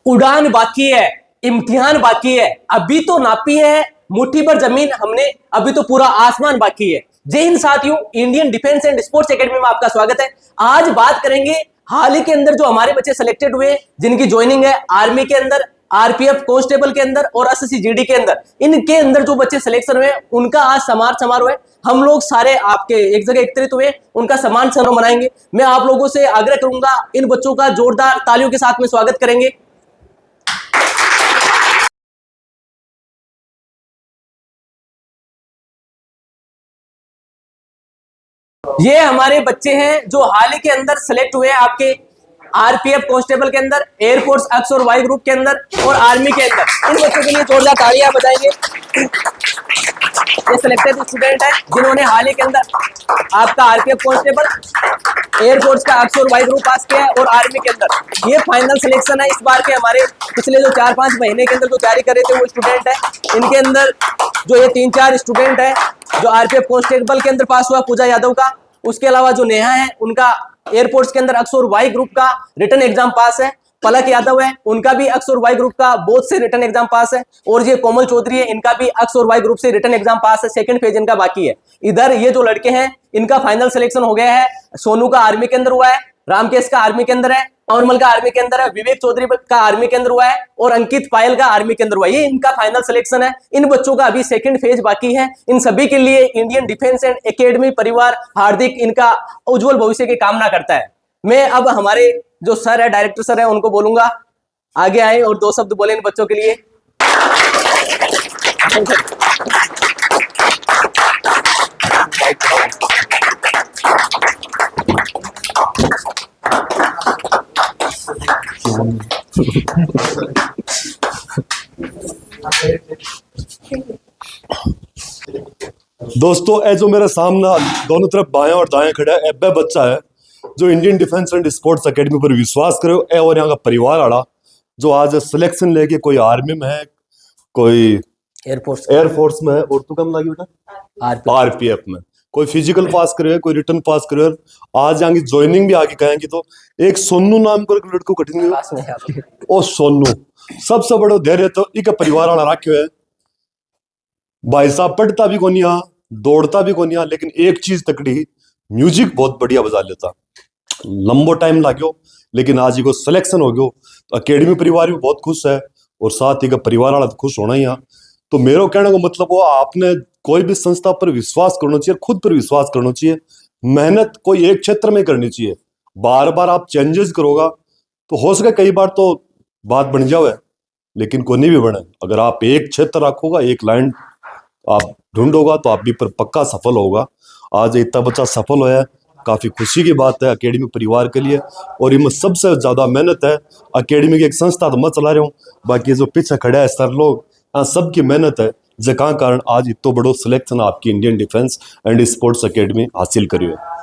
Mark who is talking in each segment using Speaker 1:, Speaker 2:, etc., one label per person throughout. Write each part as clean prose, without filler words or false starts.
Speaker 1: उड़ान बाकी है, इम्तिहान बाकी है, अभी तो नापी है मुट्ठी पर जमीन हमने, अभी तो पूरा आसमान बाकी है। जय हिंद साथियों, Indian defence and sports academy में आपका स्वागत है। आज बात करेंगे हाल ही के अंदर जो हमारे बच्चे सिलेक्टेड हुए, जिनकी ज्वाइनिंग है आर्मी के अंदर, आरपीएफ कांस्टेबल के अंदर और एसएससी जीडी के अंदर। इनके अंदर जो बच्चे सिलेक्शन हुए उनका आज सम्मान समारोह है। हम लोग सारे आपके एक जगह एकत्रित हुए, उनका सम्मान समारोह मनाएंगे। मैं आप लोगों से आग्रह करूंगा, इन बच्चों का जोरदार तालियों के साथ में स्वागत करेंगे। ये हमारे बच्चे हैं जो हाल ही के अंदर सिलेक्ट हुए हैं आपके आरपीएफ कांस्टेबल के अंदर, एयरफोर्स एक्स और वाई ग्रुप के अंदर और आर्मी के अंदर। इन बच्चों के लिए जोरदार तालियां बजाएंगे। ये सिलेक्टेड स्टूडेंट है जिन्होंने हाल ही के अंदर आपका आरपीएफ कांस्टेबल, एयरफोर्स का एक्स और वाई ग्रुप पास किया है और आर्मी के अंदर। ये फाइनल सिलेक्शन है इस बार के। हमारे पिछले जो 4-5 महीने के अंदर जो तैयारी कर रहे थे वो स्टूडेंट है। इनके अंदर जो ये 3-4 स्टूडेंट है जो आरपीएफ कांस्टेबल के अंदर पास हुआ पूजा यादव का, उसके अलावा जो नेहा है उनका एयरफोर्स के अंदर एक्स और वाई ग्रुप का रिटर्न एग्जाम पास है। पलक यादव है, उनका भी एक्स और वाई ग्रुप का बोथ से रिटर्न एग्जाम पास है। और ये कोमल चौधरी है, इनका भी एक्स और वाई ग्रुप से रिटर्न एग्जाम पास है। सेकंड फेज इनका बाकी है। इधर ये जो लड़के हैं इनका फाइनल सिलेक्शन हो गया है। सोनू का आर्मी के अंदर हुआ है, रामकेश का आर्मी के अंदर है, नॉर्मल का आर्मी के अंदर है, विवेक चौधरी का आर्मी के अंदर हुआ है और अंकित पायल का आर्मी के अंदर हुआ है। ये इनका फाइनल सिलेक्शन है। इन बच्चों का अभी सेकंड फेज बाकी है। इन सभी के लिए इंडियन डिफेंस एंड एकेडमी परिवार हार्दिक इनका उज्जवल भविष्य की कामना करता है। मैं अब हमारे जो सर है, डायरेक्टर सर है, उनको बोलूंगा आगे आए और 2 शब्द बोले इन बच्चों के लिए।
Speaker 2: दोस्तों, ए जो मेरे सामने दोनों तरफ बाएं और दाएं खड़ा है, एब्बे बच्चा है जो Indian defence and sports academy पर विश्वास करो ए और यहाँ का परिवार आड़ा जो आज सिलेक्शन लेके कोई आर्मी में है, कोई एयरफोर्स में है और तू कम लगी बेटा आरपीएफ में, कोई फिजिकल पास करे, कोई रिटर्न पास करे। आज यहाँ की ज्वाइनिंग भी आगे कहेंगे तो एक सोनू नाम को लड़को कठिन ओ सोनू सबसे बड़ो धैर्य तो एक परिवार वाला राख्यो है। भाई साहब पढ़ता भी कोनी, दौड़ता भी कोनी, लेकिन एक चीज तकड़ी, म्यूजिक बहुत बढ़िया बजा लेता। लंबो टाइम लाग्यो लेकिन आज को सिलेक्शन हो गयो तो अकेडमी परिवार भी बहुत खुश है और साथ ही का परिवार वाला खुश होना ही। तो मेरे कहने का मतलब वो आपने कोई भी संस्था पर विश्वास करना चाहिए, खुद पर विश्वास करना चाहिए। मेहनत कोई एक क्षेत्र में करनी चाहिए। बार बार आप चेंजेस करोगा तो हो सके कई बार तो बात बन जावे, लेकिन कोई नहीं भी बने। अगर आप एक क्षेत्र रखोगा, एक लाइन आप ढूंढोगा तो आप भी पर पक्का सफल होगा। आज इतना बच्चा सफल होया, काफी खुशी की बात है अकेडमी परिवार के लिए। और इनमें सबसे ज्यादा मेहनत है अकेडमी की एक संस्था तो मैं चला रहा हूँ, बाकी जो पीछे खड़ा है सर लोग, सबकी मेहनत है जका कारण आज इतो बड़ो सिलेक्शन आपकी Indian defence and sports academy हासिल करियो है।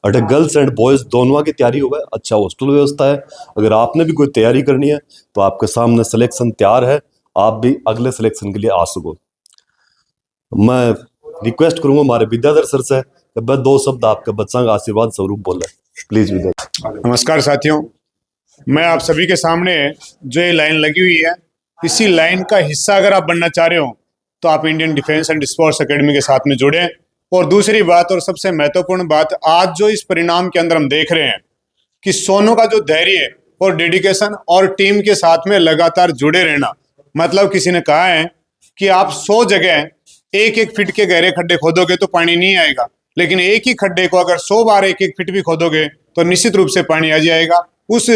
Speaker 2: अटे गर्ल्स एंड बॉयज दोनों की तैयारी हुआ है, अच्छा हॉस्टल व्यवस्था है। अगर आपने भी कोई तैयारी करनी है तो आपके सामने सिलेक्शन तैयार है, आप भी अगले सिलेक्शन के लिए आ सको। मैं रिक्वेस्ट करूंगा हमारे विद्याधर सर से कि बस 2 शब्द आपके बच्चा का आशीर्वाद स्वरूप बोले, प्लीज विद्याधर।
Speaker 3: नमस्कार साथियों, मैं आप सभी के सामने जो ये लाइन लगी हुई है, इसी लाइन का हिस्सा अगर आप बनना चाह रहे हो तो आप Indian defence and sports academy के साथ में जुड़े। और दूसरी बात और सबसे महत्वपूर्ण बात, आज जो इस परिणाम के अंदर हम देख रहे हैं कि सोनू का जो धैर्य और डेडिकेशन और टीम के साथ में लगातार जुड़े रहना, मतलब किसी ने कहा है कि आप 100 जगह 1-1 फीट के गहरे खड्डे खोदोगे तो पानी नहीं आएगा, लेकिन एक ही खड्डे को अगर 100 बार 1-1 फीट भी खोदोगे तो निश्चित रूप से पानी आ जाएगा। उस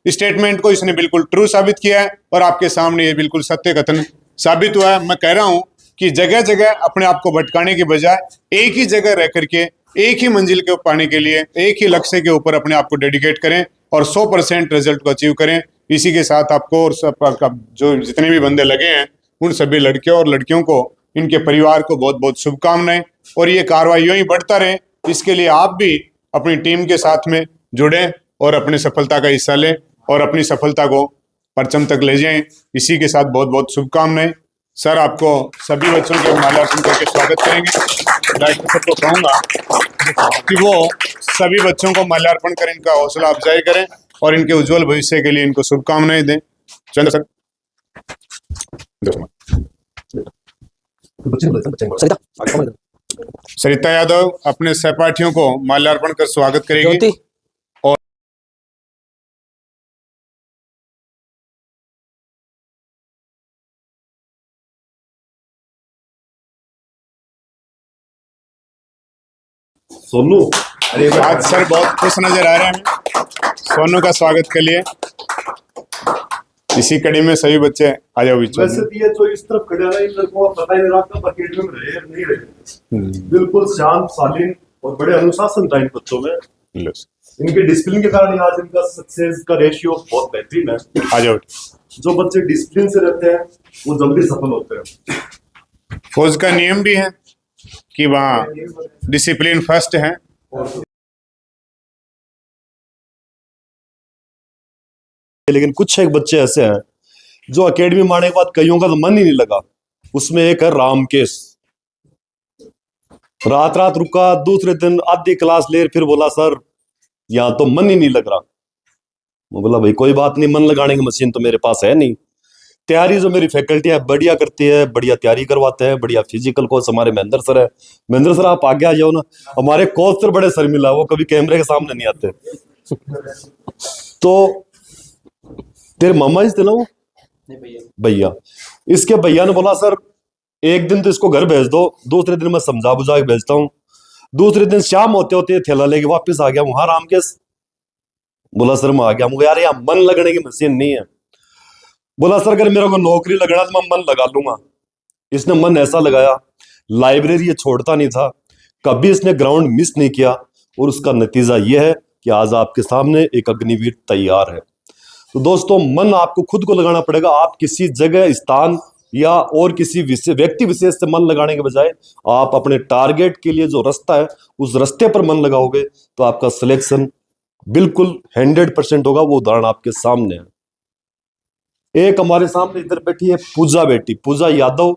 Speaker 3: स्टेटमेंट को इसने बिल्कुल ट्रू साबित किया है और आपके सामने ये बिल्कुल सत्य कथन साबित हुआ है। मैं कह रहा हूं कि जगह जगह अपने आप को भटकाने के बजाय एक ही जगह रह करके एक ही मंजिल के पाने के लिए एक ही लक्ष्य के ऊपर अपने आप को डेडिकेट करें और 100% रिजल्ट को अचीव करें। इसी के साथ आपको और सब जो जितने भी बंदे लगे हैं उन सभी लड़कियों और लड़कियों को, इनके परिवार को बहुत बहुत शुभकामनाएं। और ये कार्रवाई यूं ही बढ़ता रहे, इसके लिए आप भी अपनी टीम के साथ में जुड़ें और अपनी सफलता का हिस्सा लें और अपनी सफलता को परचम तक ले जाएं। इसी के साथ बहुत बहुत शुभकामनाएं। सर आपको सभी बच्चों के माल्यार्पण करके स्वागत करेंगे। डायरेक्टर सर को कहूँगा कि वो सभी बच्चों को माल्यार्पण कर इनका हौसला अफजाई करें और इनके उज्जवल भविष्य के लिए इनको शुभकामनाएं दें। चंद्र सर, देखो। सरिता यादव अपने सहपाठियों को माल्यार्पण कर स्वागत करेगी।
Speaker 1: ज्योति
Speaker 3: और
Speaker 2: सोनू,
Speaker 3: आज सर बहुत खुश नजर आ रहे हैं सोनू का स्वागत के लिए। इसी कड़ी में सभी बच्चे आ जाओ बीच
Speaker 2: वैसे
Speaker 3: में।
Speaker 2: भी ये जो इस तरफ खड़े हैं ना, इन लड़कों को पता ही नहीं रहा कब अकेडमी में रहे नहीं रहे। बिल्कुल शांत शालीन और बड़े अनुशासन था इन बच्चों में।
Speaker 3: लो,
Speaker 2: इनके डिसिप्लिन के कारण आज इनका सक्सेस का रेशियो बहुत बेहतरीन है।
Speaker 3: आ जाओ।
Speaker 2: जो बच्चे डिसिप्लिन से रहते हैं वो जल्दी सफल होते हैं।
Speaker 3: फौज का नियम भी है कि वहाँ डिसिप्लिन फर्स्ट है।
Speaker 2: लेकिन कुछ एक बच्चे ऐसे हैं जो एकेडमी में आने के बाद कईयों का तो मन ही नहीं लगा। उसमें एक है रामकेश। रात रात रुका, दूसरे दिन आधी क्लास ले फिर बोला सर यहाँ तो मन ही नहीं लग रहा। मैं बोला भाई कोई बात नहीं, मन लगाने की मशीन तो मेरे पास है नहीं। तैयारी जो मेरी फैकल्टी है बढ़िया करती है, बढ़िया तैयारी करवाते हैं, बढ़िया फिजिकल कोच हमारे महेंद्र सर है। महेंद्र सर आप आगे आ जाओ ना, हमारे कोच सर बड़े शर्मिला, वो कभी कैमरे के सामने नहीं आते। तो तेरे मामा जी थे ना वो भैया, इसके भैया ने बोला सर एक दिन तो इसको घर भेज दो, दूसरे दिन मैं समझा बुझा के भेजता हूँ। दूसरे दिन शाम होते होते थैला लेके वापस आ गया वहां रामकेश। बोला सर मैं आ गया। मुझे यार यहाँ मन लगने की मशीन नहीं है। बोला सर अगर मेरे को नौकरी लगना तो मैं मन लगा लूंगा। इसने मन ऐसा लगाया, लाइब्रेरी ये छोड़ता नहीं था, कभी इसने ग्राउंड मिस नहीं किया। और उसका नतीजा ये है कि आज आपके सामने एक अग्निवीर तैयार है। तो दोस्तों मन आपको खुद को लगाना पड़ेगा। आप किसी जगह स्थान या और किसी व्यक्ति विशेष से मन लगाने के बजाय आप अपने टारगेट के लिए जो रास्ता है उस रास्ते पर मन लगाओगे तो आपका सिलेक्शन बिल्कुल 100% होगा। वो उदाहरण आपके सामने है। एक हमारे सामने इधर बैठी है पूजा बेटी, पूजा यादव।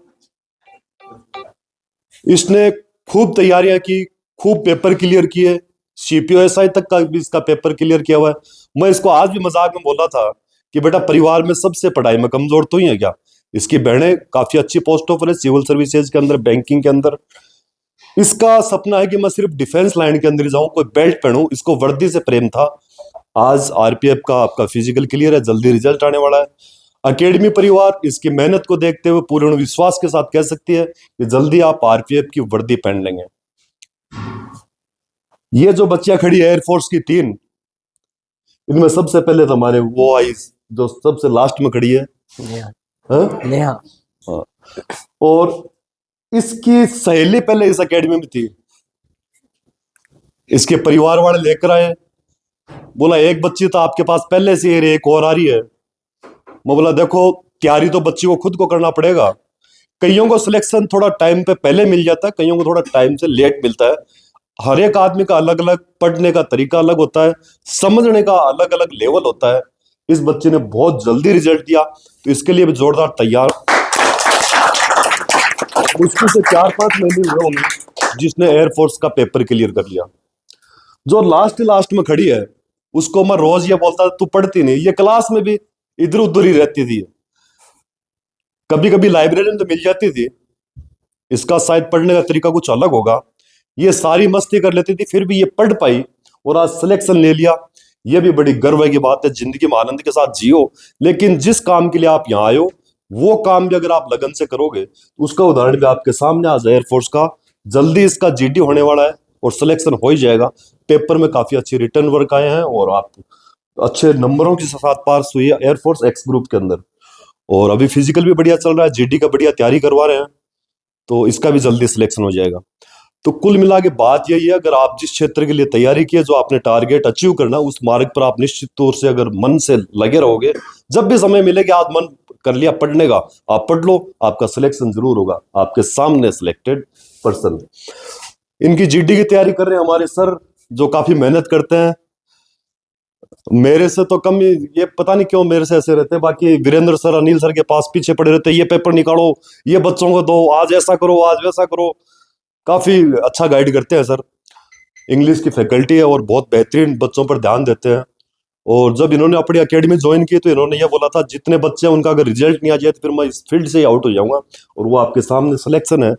Speaker 2: इसने खूब तैयारियां की, खूब पेपर क्लियर किए, CPO-SI तक का भी इसका पेपर क्लियर किया हुआ है। मैं इसको आज भी मजाक में बोला था कि बेटा परिवार में सबसे पढ़ाई में कमजोर तो ही है क्या। इसकी बहनें काफी अच्छी पोस्टों पर है, सिविल सर्विसेज के अंदर, बैंकिंग के अंदर। इसका सपना है कि मैं सिर्फ डिफेंस लाइन के अंदर ही जाऊं, कोई बेल्ट पहनूं। इसको वर्दी से प्रेम था। आज RPF का आपका फिजिकल क्लियर है, जल्दी रिजल्ट आने वाला है। अकेडमी परिवार इसकी मेहनत को देखते हुए पूर्ण विश्वास के साथ कह सकती है कि जल्दी आप RPF की वर्दी पहन लेंगे। ये जो बच्चियां खड़ी है एयरफोर्स की 3, इनमें सबसे पहले तो हमारे वो आई जो सबसे लास्ट में खड़ी है
Speaker 1: नेहा।
Speaker 2: हाँ। और इसकी सहेली पहले इस एकेडमी में थी, इसके परिवार वाले लेकर आए। बोला एक बच्ची तो आपके पास पहले से है, एक और आ रही है। मैं बोला देखो तैयारी तो बच्ची को खुद को करना पड़ेगा। कईयों को सिलेक्शन थोड़ा टाइम पे पहले मिल जाता है, कईयों को थोड़ा टाइम से लेट मिलता है। हर एक आदमी का अलग अलग पढ़ने का तरीका अलग होता है, समझने का अलग अलग लेवल होता है। इस बच्चे ने बहुत जल्दी रिजल्ट दिया तो इसके लिए भी जोरदार तैयार। मुश्किल से 4-5 महीने हुए होंगे जिसने एयरफोर्स का पेपर क्लियर कर लिया। जो लास्ट में खड़ी है उसको मैं रोज ये बोलता तू पढ़ती नहीं। ये क्लास में भी इधर उधर ही रहती थी, कभी कभी लाइब्रेरी में तो मिल जाती थी। इसका शायद पढ़ने का तरीका कुछ अलग होगा। ये सारी मस्ती कर लेती थी फिर भी ये पढ़ पाई और आज सिलेक्शन ले लिया। ये भी बड़ी गर्व की बात है। जिंदगी में आनंद के साथ जियो, लेकिन जिस काम के लिए आप यहाँ आए हो वो काम भी अगर आप लगन से करोगे तो उसका उदाहरण भी आपके सामने। आज एयरफोर्स का जल्दी इसका GD होने वाला है और सिलेक्शन हो ही जाएगा। पेपर में काफी अच्छी रिटर्न वर्क आए हैं और आप अच्छे नंबरों के साथ पास हुई है एयरफोर्स X ग्रुप के अंदर। और अभी फिजिकल भी बढ़िया चल रहा है, GD का बढ़िया तैयारी करवा रहे हैं, तो इसका भी जल्दी सिलेक्शन हो जाएगा। तो कुल मिला के बात यही है, अगर आप जिस क्षेत्र के लिए तैयारी की है, जो आपने टारगेट अचीव करना, उस मार्ग पर आप निश्चित तौर से अगर मन से लगे रहोगे, जब भी समय मिलेगा आप मन कर लिया पढ़ने का, आप पढ़ लो, आपका सिलेक्शन जरूर होगा। आपके सामने सिलेक्टेड पर्सन। इनकी GD की तैयारी कर रहे हैं हमारे सर, जो काफी मेहनत करते हैं। मेरे से तो कम, ये पता नहीं क्यों मेरे से ऐसे रहते हैं। बाकी वीरेंद्र सर, अनिल सर के पास पीछे पड़े रहते हैं, ये पेपर निकालो, ये बच्चों को दो, आज ऐसा करो, आज वैसा करो। काफी अच्छा गाइड करते हैं सर। इंग्लिश की फैकल्टी है और बहुत बेहतरीन बच्चों पर ध्यान देते हैं। और जब इन्होंने अपनी एकेडमी ज्वाइन की तो इन्होंने ये बोला था जितने बच्चे हैं उनका अगर रिजल्ट नहीं आ जाए तो फिर मैं इस फील्ड से ही आउट हो जाऊंगा। और वो आपके सामने सिलेक्शन है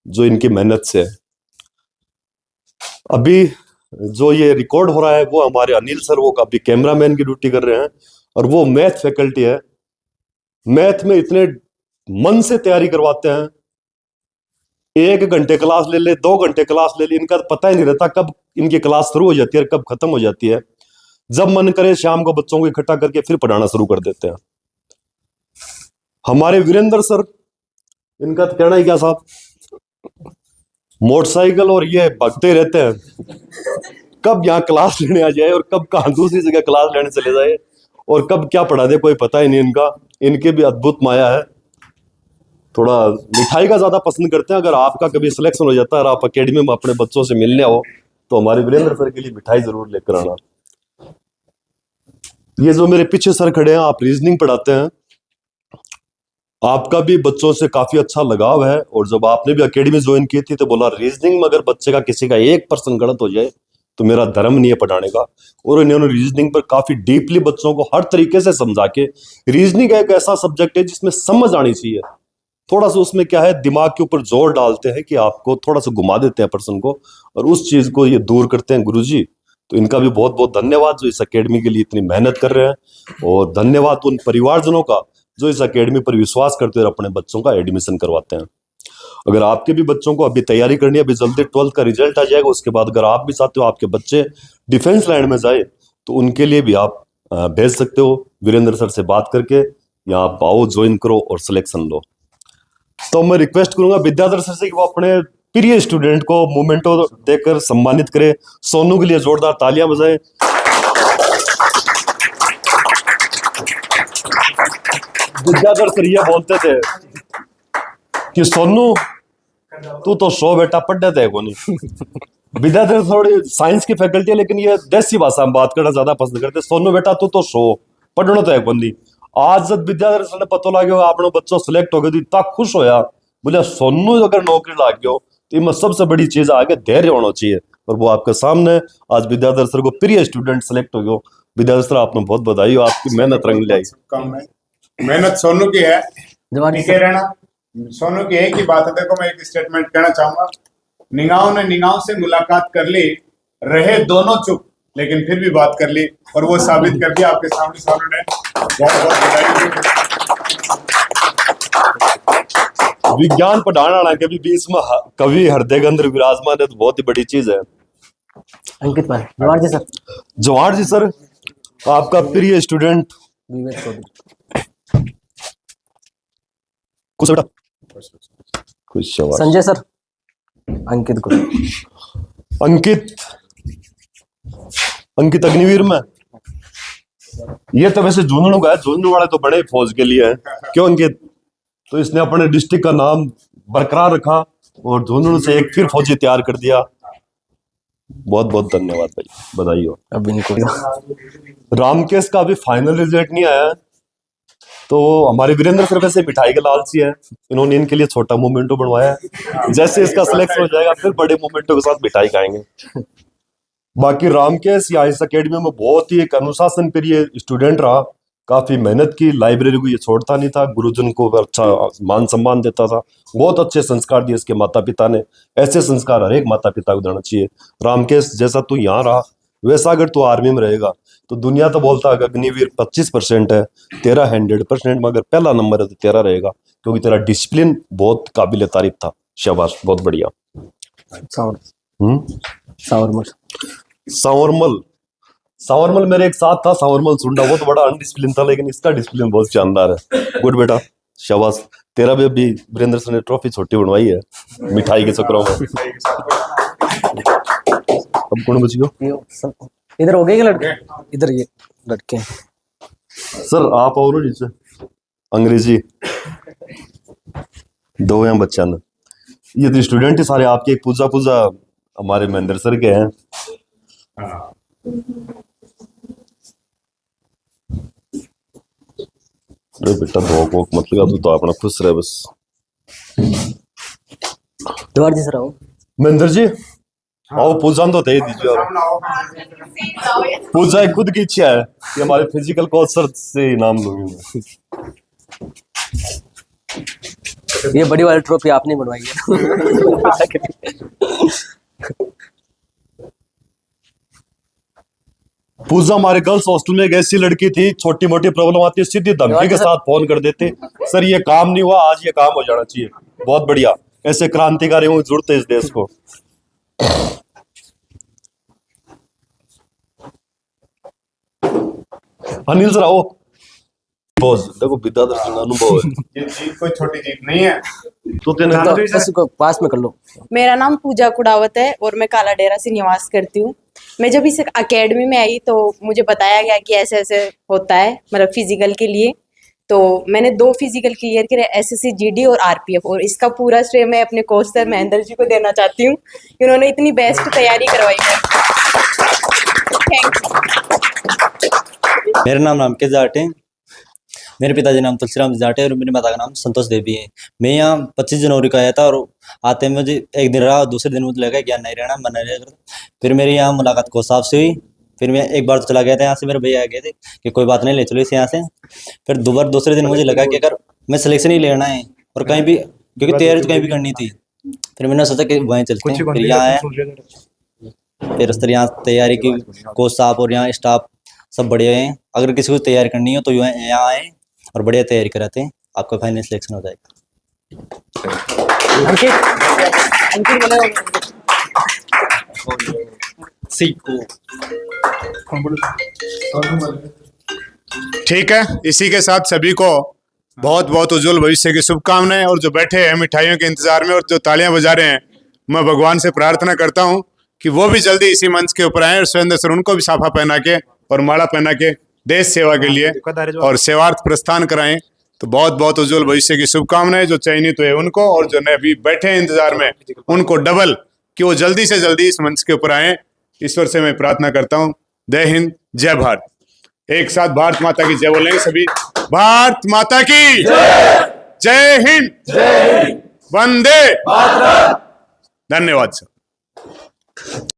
Speaker 2: जो इनकी मेहनत से है। अभी जो ये रिकॉर्ड हो रहा है वो हमारे अनिल सर, वो अभी कैमरामैन की ड्यूटी कर रहे हैं, और वो मैथ फैकल्टी है। मैथ में इतने मन से तैयारी करवाते हैं, 1 घंटे क्लास ले ले, 2 घंटे क्लास ले ले, इनका पता ही नहीं रहता कब इनकी क्लास शुरू हो जाती है और कब खत्म हो जाती है। जब मन करे शाम को बच्चों को इकट्ठा करके फिर पढ़ाना शुरू कर देते हैं। हमारे वीरेंद्र सर, इनका तो कहना ही क्या साहब, मोटरसाइकिल और ये भागते रहते हैं, कब यहाँ क्लास लेने आ जाए और कब कहाँ दूसरी जगह क्लास लेने चले जाए और कब क्या पढ़ा दे कोई पता ही नहीं इनका। इनके भी अद्भुत माया है। थोड़ा मिठाई का ज्यादा पसंद करते हैं। अगर आपका कभी सिलेक्शन हो जाता है और आप एकेडमी में अपने बच्चों से मिलने हो तो हमारे वीरेंद्र सर के लिए मिठाई जरूर लेकर आना। ये जो मेरे पीछे सर खड़े हैं, आप रीजनिंग पढ़ाते हैं। आपका भी बच्चों से काफी अच्छा लगाव है, और जब आपने भी एकेडमी ज्वाइन की थी तो बोला रीजनिंग में अगर बच्चे का किसी का 1% गलत हो जाए तो मेरा धर्म नहीं है पढ़ाने का। और इन्होंने रीजनिंग पर काफी डीपली बच्चों को हर तरीके से समझा के, रीजनिंग एक ऐसा सब्जेक्ट है जिसमें समझ आनी चाहिए। थोड़ा सा उसमें क्या है, दिमाग के ऊपर जोर डालते हैं कि आपको थोड़ा सा घुमा देते हैं पर्सन को, और उस चीज को ये दूर करते हैं गुरुजी। तो इनका भी बहुत बहुत धन्यवाद जो इस एकेडमी के लिए इतनी मेहनत कर रहे हैं, और धन्यवाद उन परिवारजनों का जो इस एकेडमी पर विश्वास करते हुए अपने बच्चों का एडमिशन करवाते हैं। अगर आपके भी बच्चों को अभी तैयारी करनी है, अभी जल्दी 12th का रिजल्ट आ जाएगा, उसके बाद अगर आप भी चाहते हो आपके बच्चे डिफेंस लाइन में जाए तो उनके लिए भी आप भेज सकते हो। वीरेंद्र सर से बात करके या आप आओ, ज्वाइन करो और सिलेक्शन लो। तो मैं रिक्वेस्ट करूंगा विद्याधर सर से कि वो अपने प्रिय स्टूडेंट को मोमेंटो देकर सम्मानित करे। सोनू के लिए जोरदार तालियां बजाएं। विद्याधर सर ये बोलते थे कि सोनू तू तो शो बेटा पढ़ने थे को नहीं। विद्याधर थोड़ी साइंस की फैकल्टी है लेकिन ये देसी भाषा में बात करना ज्यादा पसंद करते। सोनू बेटा तू तो शो पढ़ना तो है को नहीं। आज जब विद्याधर सर ने पता लगे आपने बच्चों सिलेक्ट हो गए तो इतना खुश होया, बोले सोनू अगर नौकरी लाग गयो तो इनमें सबसे बड़ी चीज आगे धैर्य होना चाहिए। और वो आपके सामने आज विद्याधर सर को प्रिय स्टूडेंट सिलेक्ट हो गयो। विद्याधर सर आपने बहुत बधाई हो, आपकी मेहनत रंग ले आई।
Speaker 3: कम है, मेहनत सोनू की है, टिके रहना सोनू की। एक ही बात है, देखो मैं एक स्टेटमेंट कहना चाहूंगा। निगाहों ने निगाहों से मुलाकात कर ली, रहे दोनों चुप लेकिन फिर भी बात कर ली, और वो साबित कर दिया आपके सामने सोनू ने। बहुत बहुत बधाई।
Speaker 2: विज्ञान पढ़ाना वाला कभी बीच में कवि हृदय के अंदर विराजमान है तो बहुत ही बड़ी चीज है।
Speaker 1: अंकित भाई, जवाहर जी सर।
Speaker 2: जवाहर जी सर, आपका प्रिय स्टूडेंट कुछ बेटा कुछ
Speaker 1: संजय सर। अंकित को
Speaker 2: अंकित अग्निवीर में। ये तो वैसे झुंझुनू का है, झुंझुनू वाले तो बड़े फौज के लिए है। क्यों अंकित? तो इसने अपने डिस्ट्रिक्ट का नाम बरकरार रखा और झुंझुनू से एक फिर फौजी तैयार कर दिया। बहुत बहुत धन्यवाद भाई, बधाई हो।
Speaker 1: अब इनको
Speaker 2: रामकेश का अभी फाइनल रिजल्ट नहीं आया, तो हमारे वीरेंद्र सर वैसे मिठाई के लालची है, इन्होंने इनके लिए छोटा मोमेंटो बनवाया है। जैसे इसका सिलेक्शन हो जाएगा फिर बड़े मोमेंटो के साथ मिठाई खाएंगे। बाकी रामकेश या इस अकेडमी में बहुत ही एक अनुशासन प्रिय स्टूडेंट रहा, काफी मेहनत की, लाइब्रेरी को ये छोड़ता नहीं था, गुरुजन को अच्छा मान सम्मान देता था, बहुत अच्छे संस्कार दिए इसके माता पिता ने। ऐसे संस्कार हर एक माता पिता को देना चाहिए। रामकेश जैसा तू यहाँ रहा वैसा अगर तू आर्मी में रहेगा तो दुनिया तो बोलता है अग्निवीर 25% है, तेरा 100% में अगर पहला नंबर है तो तेरा रहेगा, क्योंकि तेरा डिसिप्लिन बहुत काबिल तारीफ था। शाबाश, बहुत बढ़िया। सांवरमल मेरे एक साथ था, सांवरमल सुंडा, वो तो बड़ा अनडिसिप्लिन था लेकिन इसका डिसिप्लिन बहुत शानदार है। गुड बेटा, शाबाश। तेरा भी अभी वीरेंद्र सर ने ट्रॉफी छोटी बनवाई है मिठाई के चक्रों में। अब कौन बच गया?
Speaker 1: इधर हो गए लड़के, इधर ये लड़के।
Speaker 2: सर आप और नीचे अंग्रेजी दो हैं बच्चा ने। ये तो स्टूडेंट ही सारे आपके, पूजा हमारे महेंद्र सर के हैं। अरे बेटा धोख मत लगा, तू तो अपना खुश रहे बस।
Speaker 1: जवाहर जी सर आओ।
Speaker 2: महेंद्र जी, आओ पूजा तो दे दीजिए आप। पूजा खुद की इच्छा है कि हमारे फिजिकल कोच सर से इनाम लूंगी मैं।
Speaker 1: ये बड़ी वाली ट्रॉफी आपने बनवाई है।
Speaker 2: पूजा हमारे गर्ल्स हॉस्टल में एक ऐसी लड़की थी, छोटी मोटी प्रॉब्लम आती है सीधी धमकी के साथ फोन कर देते, सर ये काम नहीं हुआ, आज ये काम हो जाना चाहिए। बहुत बढ़िया, ऐसे क्रांतिकारी हों जरूरत है इस देश को। अनिल सर आओ। बॉस देखो विद्याधर सिंह अनुभव है,
Speaker 3: ये जीत कोई छोटी जीत नहीं है।
Speaker 2: तो तेने
Speaker 1: तो इसको पास में कर लो।
Speaker 4: मेरा नाम पूजा कुड़ावत है और मैं काला डेरा से निवास करती हूँ। मैं जब इस अकेडमी में आई तो मुझे बताया गया कि ऐसे ऐसे होता है, मतलब फिजिकल के लिए। तो मैंने 2 फिजिकल क्लियर करे, एसएससी जीडी और आरपीएफ, और इसका पूरा श्रेय मैं अपने कोच सर महेंद्र जी को देना चाहती हूँ। उन्होंने इतनी बेस्ट तैयारी करवाई है। थैंक्स।
Speaker 5: मेरा नाम रामकेश जाट है। मेरे पिताजी नाम तुलसीराम जाट है और मेरी माता का नाम संतोष देवी है। मैं यहाँ 25 जनवरी को आया था और आते मुझे एक दिन रहा, दूसरे दिन मुझे लगा क्या नहीं रहना, मन नहीं रहा। फिर मेरी यहाँ मुलाकात कोच साहब से हुई। फिर मैं एक बार तो चला गया था यहाँ से, मेरे भैया आ गए थे कि कोई बात नहीं, ले चलो इसे यहाँ से। फिर दूसरे दिन मुझे लगा कि अगर मैं सिलेक्शन ही लेना है और कहीं भी, क्योंकि तैयारी तो कहीं भी करनी थी, फिर मैंने सोचा कि वहीं चलते हैं। फिर यहाँ आया, फिर उस तरह यहाँ तैयारी की, कोच साहब और यहाँ स्टाफ सब बढ़िया हैं। अगर किसी को तैयारी करनी हो तो यहाँ आए और बढ़िया तैयारी कराते हैं, आपका फाइनल सिलेक्शन हो जाएगा।
Speaker 3: ठीक है, इसी के साथ सभी को बहुत बहुत उज्जवल भविष्य की शुभकामनाएं। और जो बैठे हैं मिठाइयों के इंतजार में और जो तालियां बजा रहे हैं, मैं भगवान से प्रार्थना करता हूं कि वो भी जल्दी इसी मंच के ऊपर आए और सुरेंद्र सर उनको भी साफा पहना के और माला पहना के देश सेवा के लिए और सेवार्थ प्रस्थान कराएं। तो बहुत बहुत उज्जवल भविष्य की शुभकामनाएं। जो चयनित हुए उनको और जो अभी बैठे हैं इंतजार में उनको डबल, कि वो जल्दी से जल्दी इस मंच के ऊपर आए, ईश्वर से मैं प्रार्थना करता हूँ। जय हिंद, जय भारत। एक साथ भारत माता की जय बोलेंगे सभी। भारत माता की जय हिंद, वंदे। धन्यवाद सर।